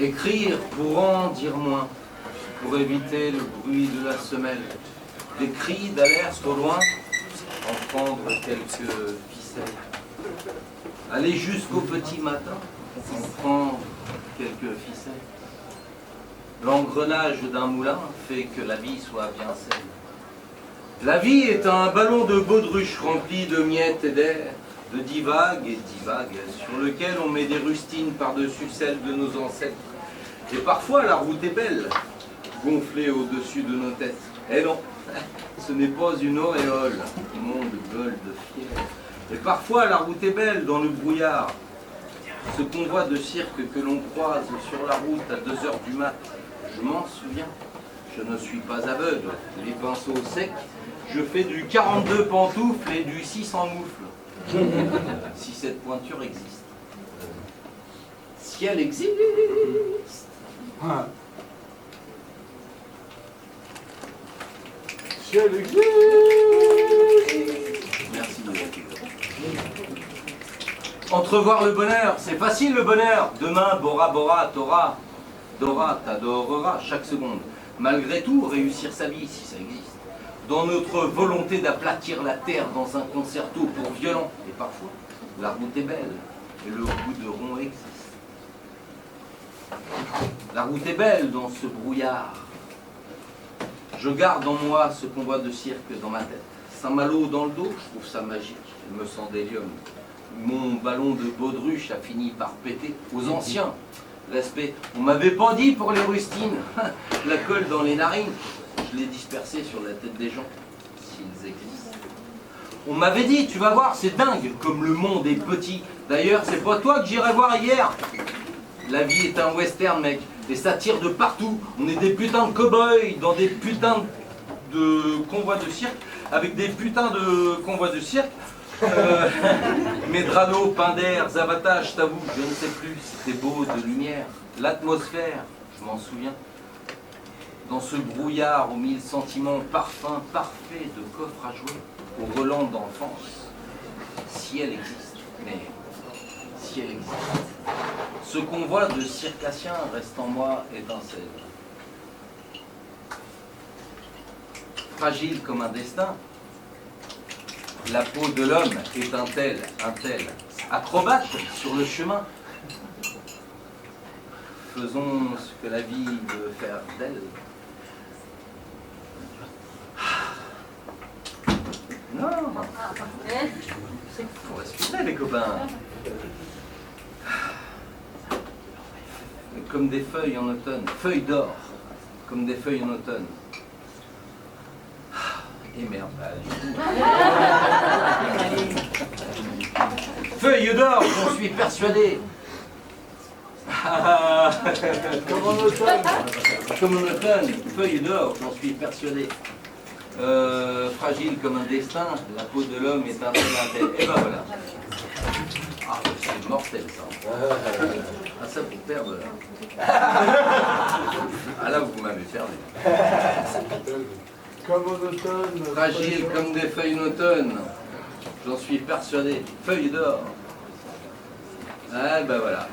Écrire pour en dire moins, pour éviter le bruit de la semelle. Des cris d'alerte au loin, en prendre quelques ficelles. Aller jusqu'au petit matin, en prendre quelques ficelles. L'engrenage d'un moulin fait que la vie soit bien saine. La vie est un ballon de baudruche rempli de miettes et d'air, de divagues et divagues, sur lequel on met des rustines par-dessus celles de nos ancêtres. Et parfois la route est belle, gonflée au-dessus de nos têtes. Et non, ce n'est pas une auréole, monde gueule de fier. Et parfois la route est belle dans le brouillard. Ce convoi de cirque que l'on croise sur la route à 2 heures du mat', je m'en souviens. Je ne suis pas aveugle, les pinceaux secs, je fais du 42 pantoufles et du 600 moufles. Si cette pointure existe. Si elle existe. Si elle existe. Merci. Entrevoir le bonheur, c'est facile le bonheur. Demain, Bora Bora, Tora, Dora t'adorera chaque seconde. Malgré tout, réussir sa vie, si ça existe. Dans notre volonté d'aplatir la terre dans un concerto pour violon. Et parfois, la route est belle et le bout de rond existe. La route est belle dans ce brouillard. Je garde en moi ce convoi de cirque dans ma tête. Saint-Malo dans le dos, je trouve ça magique. Je me sens d'hélium. Mon ballon de baudruche a fini par péter. Aux anciens, respect. On m'avait pas dit pour les rustines. La colle dans les narines, je l'ai dispersée sur la tête des gens, s'ils existent. On m'avait dit, tu vas voir, c'est dingue, comme le monde est petit. D'ailleurs, c'est pas toi que j'irai voir hier. La vie est un western, mec. Et ça tire de partout. On est des putains de cow-boys dans des putains de convois de cirque, avec des putains de convois de cirque. Medrano, Pinder, Zavata, je t'avoue, je ne sais plus, c'était beau de lumière. L'atmosphère, je m'en souviens. Dans ce brouillard aux 1000 sentiments, parfum parfait de coffre à jouer, au relent d'enfance. Si elle existe, mais si elle existe. Ce convoi de circassiens reste en moi étincelle. Fragile comme un destin, la peau de l'homme est un tel, acrobate sur le chemin. Faisons ce que la vie veut faire d'elle. Non, faut respirer les copains. Comme des feuilles en automne, feuilles d'or, comme des feuilles en automne. Et merde, feuilles d'or, j'en suis persuadé. Comme en automne. Comme en automne, feuilles d'or, j'en suis persuadé. Fragile comme un destin, la peau de l'homme est un tel. Et ben voilà. Ah, c'est mortel ça. Ah, ça pour perdre. Ah là, vous m'avez perdu. Comme en automne. Fragile comme des feuilles en automne, j'en suis persuadé. Feuilles d'or. Ah ben voilà.